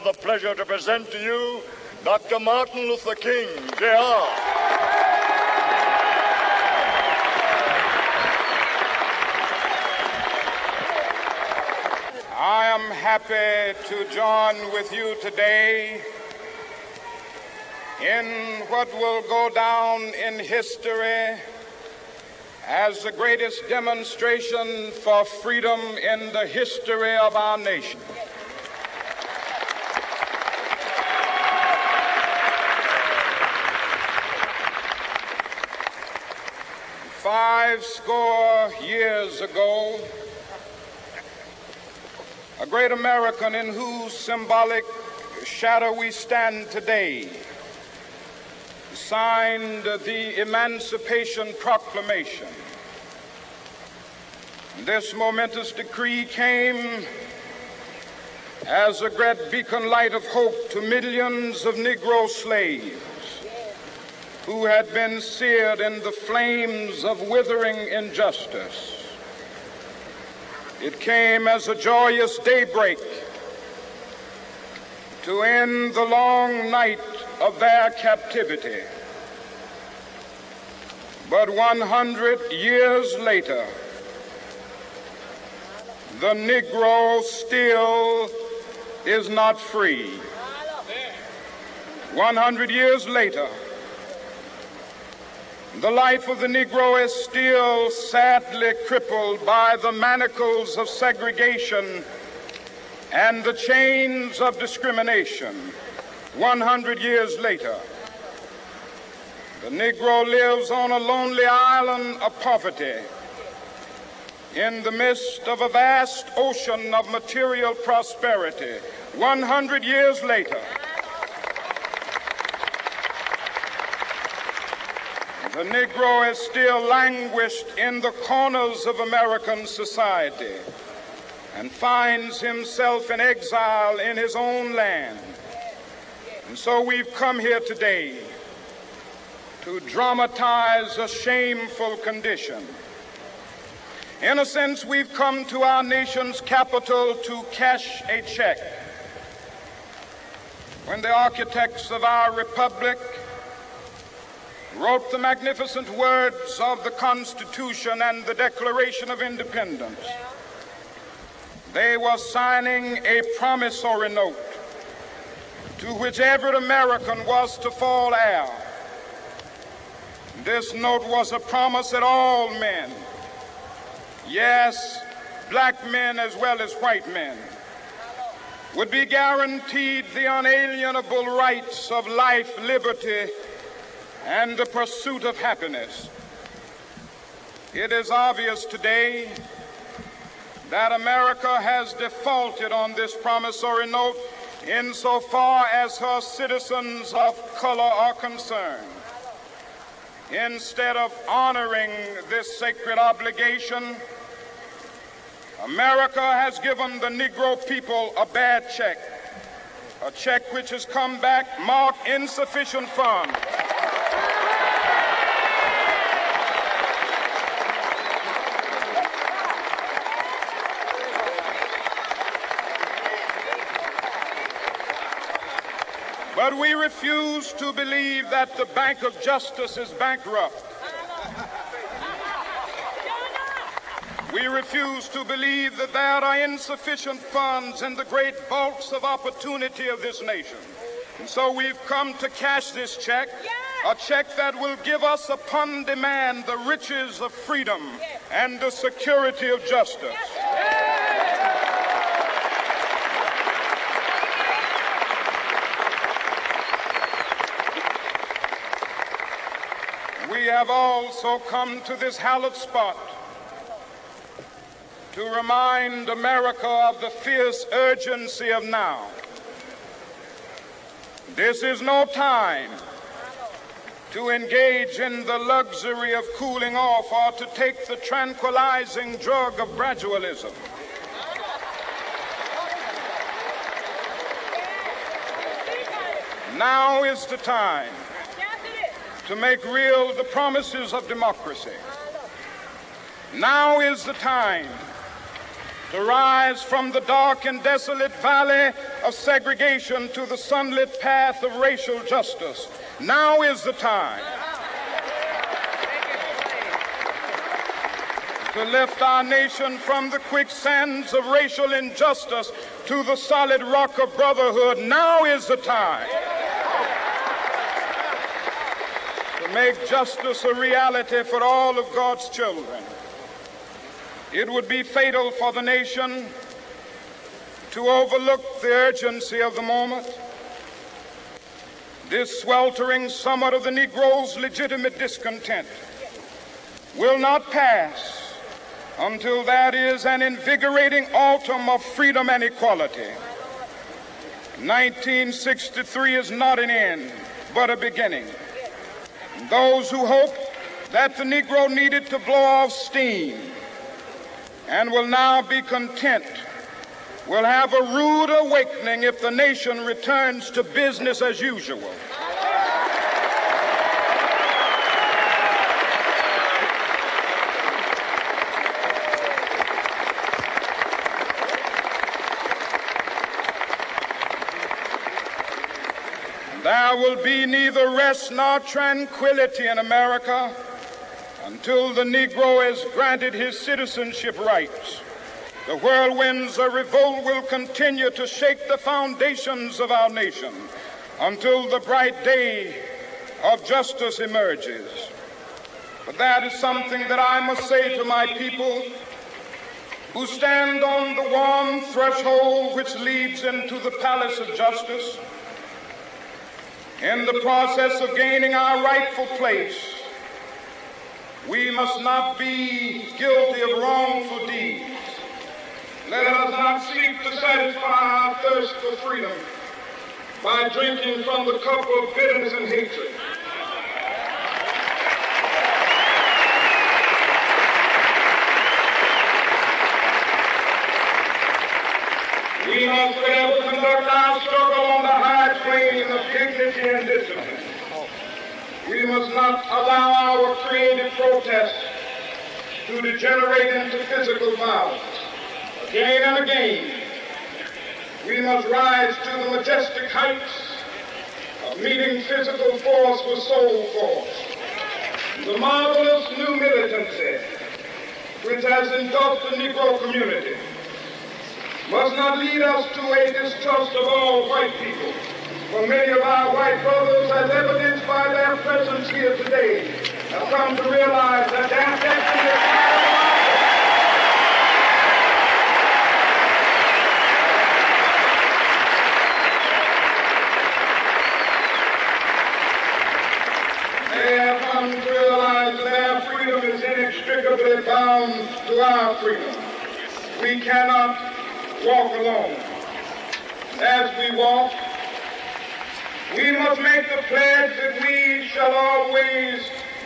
the pleasure to present to you Dr. Martin Luther King, Jr. I am happy to join with you today in what will go down in history as the greatest demonstration for freedom in the history of our nation. Five score years ago, a great American in whose symbolic shadow we stand today signed the Emancipation Proclamation. This momentous decree came as a great beacon light of hope to millions of Negro slaves who had been seared in the flames of withering injustice. It came as a joyous daybreak to end the long night of their captivity. But 100 years later, the Negro still is not free. 100 years later, the life of the Negro is still sadly crippled by the manacles of segregation and the chains of discrimination. 100 years later, the Negro lives on a lonely island of poverty in the midst of a vast ocean of material prosperity. 100 years later, the Negro is still languished in the corners of American society and finds himself in exile in his own land. And so we've come here today to dramatize a shameful condition. In a sense, we've come to our nation's capital to cash a check. When the architects of our republic wrote the magnificent words of the Constitution and the Declaration of Independence, they were signing a promissory note to which every American was to fall heir. This note was a promise that all men, yes, black men as well as white men, would be guaranteed the unalienable rights of life, liberty, and the pursuit of happiness. It is obvious today that America has defaulted on this promissory note insofar as her citizens of color are concerned. Instead of honoring this sacred obligation, America has given the Negro people a bad check, a check which has come back marked insufficient funds. But we refuse to believe that the Bank of Justice is bankrupt. We refuse to believe that there are insufficient funds in the great vaults of opportunity of this nation. And so we've come to cash this check, a check that will give us upon demand the riches of freedom and the security of justice. We have also come to this hallowed spot to remind America of the fierce urgency of now. This is no time to engage in the luxury of cooling off or to take the tranquilizing drug of gradualism. Now is the time to make real the promises of democracy. Now is the time to rise from the dark and desolate valley of segregation to the sunlit path of racial justice. Now is the time to lift our nation from the quicksands of racial injustice to the solid rock of brotherhood. Now is the time to make justice a reality for all of God's children. It would be fatal for the nation to overlook the urgency of the moment. This sweltering summit of the Negro's legitimate discontent will not pass until that is an invigorating autumn of freedom and equality. 1963 is not an end, but a beginning. Those who hope that the Negro needed to blow off steam and will now be content will have a rude awakening if the nation returns to business as usual. There will be neither rest nor tranquility in America until the Negro is granted his citizenship rights. The whirlwinds of revolt will continue to shake the foundations of our nation until the bright day of justice emerges. But that is something that I must say to my people who stand on the warm threshold which leads into the palace of justice. In the process of gaining our rightful place, we must not be guilty of wrongful deeds. Let us not seek to satisfy our thirst for freedom by drinking from the cup of bitterness and hatred. We must forever conduct our struggle on the high plane of dignity and discipline. We must not allow our creative protests to degenerate into physical violence. Again and again, we must rise to the majestic heights of meeting physical force with soul force. The marvelous new militancy which has engulfed the Negro community must not lead us to a distrust of all white people. For many of our white brothers, as evidenced by their presence here today, have come to realize that their destiny is not They have come to realize that their freedom is inextricably bound to our freedom. We cannot walk alone. As we walk, we must make the pledge that we shall always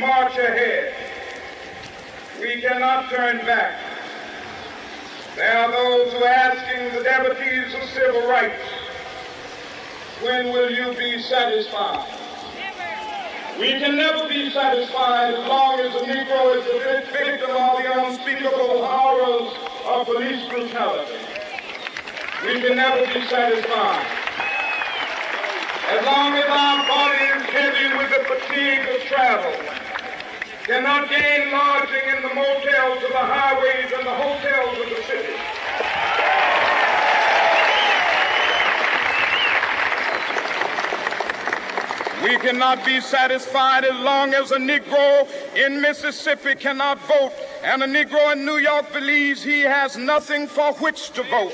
march ahead. We cannot turn back. There are those who are asking the devotees of civil rights, when will you be satisfied? We can never be satisfied as long as the Negro is the victim of the unspeakable horrors of police brutality. We can never be satisfied as long as our body is heavy with the fatigue of travel, cannot gain lodging in the motels of the highways and the hotels of the city. We cannot be satisfied as long as a Negro in Mississippi cannot vote and a Negro in New York believes he has nothing for which to vote.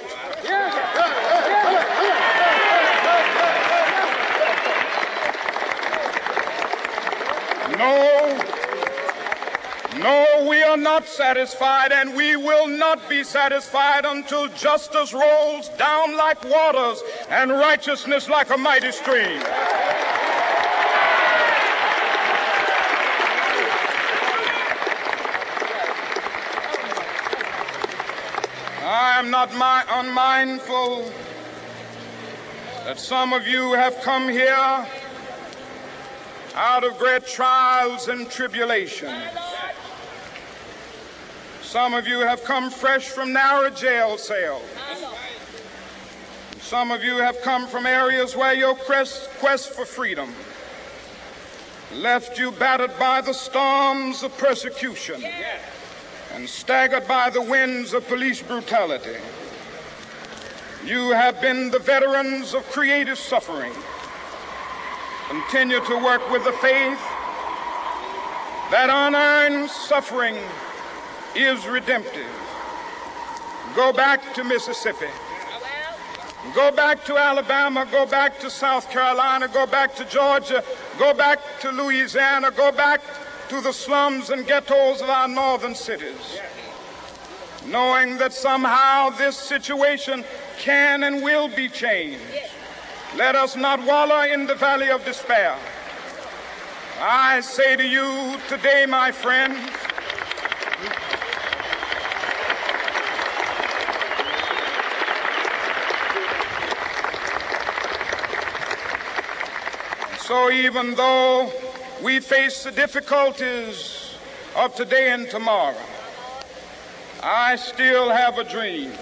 No, we are not satisfied, and we will not be satisfied until justice rolls down like waters and righteousness like a mighty stream. I am not unmindful that some of you have come here out of great trials and tribulations. Some of you have come fresh from narrow jail cells. Some of you have come from areas where your quest for freedom left you battered by the storms of persecution and staggered by the winds of police brutality. You have been the veterans of creative suffering. Continue to work with the faith that unearned suffering is redemptive. Go back to Mississippi. Go back to Alabama. Go back to South Carolina. Go back to Georgia. Go back to Louisiana. Go back to the slums and ghettos of our northern cities, knowing that somehow this situation can and will be changed. Let us not wallow in the valley of despair. I say to you today, my friends, so even though we face the difficulties of today and tomorrow, I still have a dream.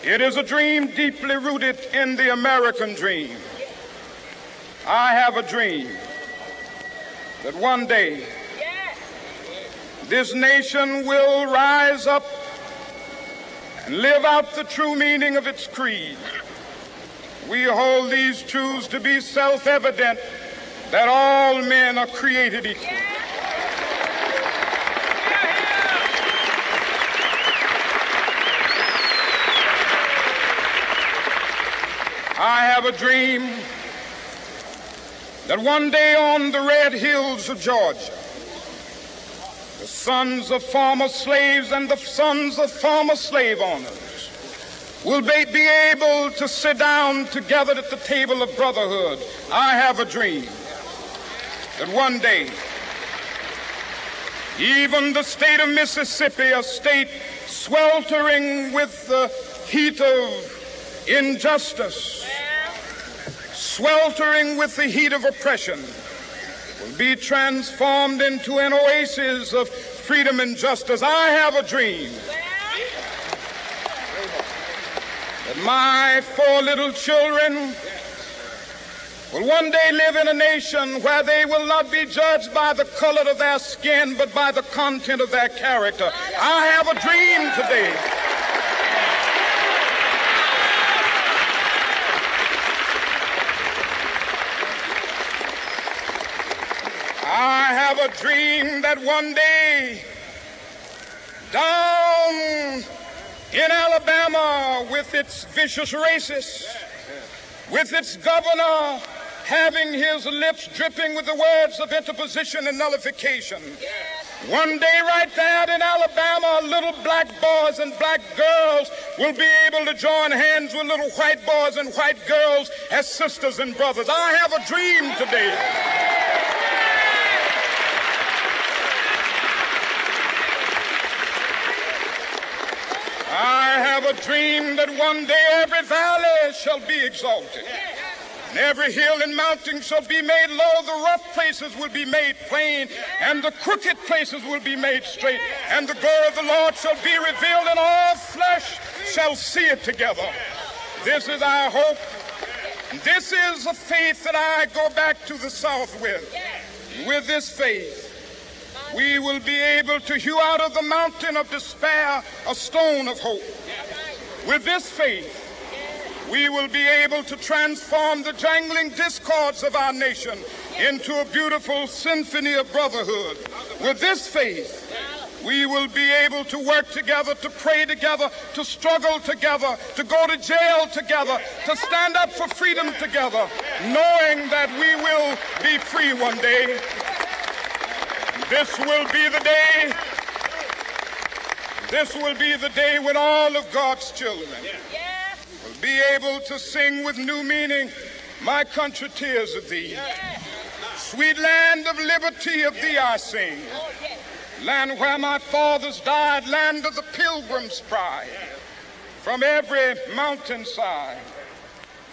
It is a dream deeply rooted in the American dream. I have a dream that one day this nation will rise up and live out the true meaning of its creed. We hold these truths to be self-evident, that all men are created equal. I have a dream that one day on the red hills of Georgia, the sons of former slaves and the sons of former slave owners will be able to sit down together at the table of brotherhood. I have a dream that one day even the state of Mississippi, a state sweltering with the heat of injustice, sweltering with the heat of oppression, will be transformed into an oasis of freedom and justice. I have a dream that my 4 little children will one day live in a nation where they will not be judged by the color of their skin, but by the content of their character. I have a dream today a dream that one day down in Alabama, with its vicious racists, with its governor having his lips dripping with the words of interposition and nullification, one day right there in Alabama, little black boys and black girls will be able to join hands with little white boys and white girls as sisters and brothers. I have a dream today that one day every valley shall be exalted, and every hill and mountain shall be made low. The rough places will be made plain, and the crooked places will be made straight, and the glory of the Lord shall be revealed, and all flesh shall see it together. This is our hope. This is a faith that I go back to the South with. With this faith, we will be able to hew out of the mountain of despair a stone of hope. With this faith, we will be able to transform the jangling discords of our nation into a beautiful symphony of brotherhood. With this faith, we will be able to work together, to pray together, to struggle together, to go to jail together, to stand up for freedom together, knowing that we will be free one day. This will be the day. This will be the day when all of God's children will be able to sing with new meaning, "My country, tears of thee. Sweet land of liberty, of thee I sing. Land where my fathers died, land of the pilgrim's pride. From every mountainside,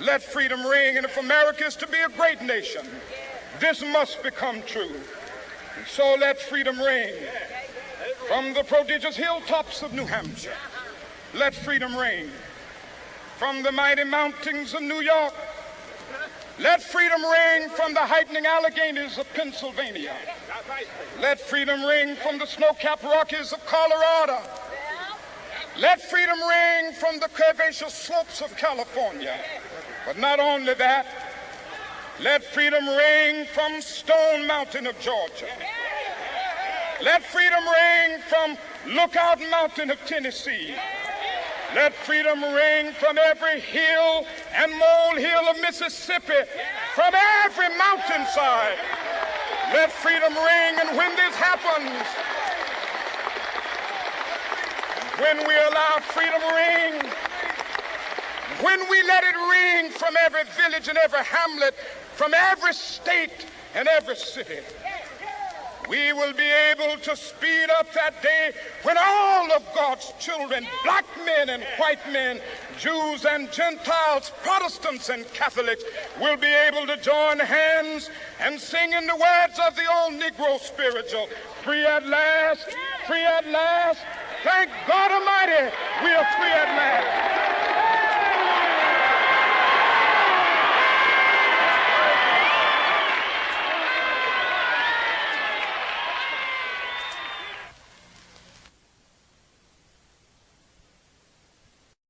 let freedom ring. And if America is to be a great nation, this must become true. And so let freedom ring. From the prodigious hilltops of New Hampshire, let freedom ring. from the mighty mountains of New York. Let freedom ring from the heightening Alleghenies of Pennsylvania. Let freedom ring from the snow-capped Rockies of Colorado. Let freedom ring from the curvaceous slopes of California. But not only that, let freedom ring from Stone Mountain of Georgia. Let freedom ring from Lookout Mountain of Tennessee. Let freedom ring from every hill and molehill of Mississippi, from every mountainside. Let freedom ring, and when this happens, when we allow freedom ring, when we let it ring from every village and every hamlet, from every state and every city, we will be able to speed up that day when all of God's children, black men and white men, Jews and Gentiles, Protestants and Catholics, will be able to join hands and sing in the words of the old Negro spiritual, free at last, free at last. Thank God Almighty, we are free at last.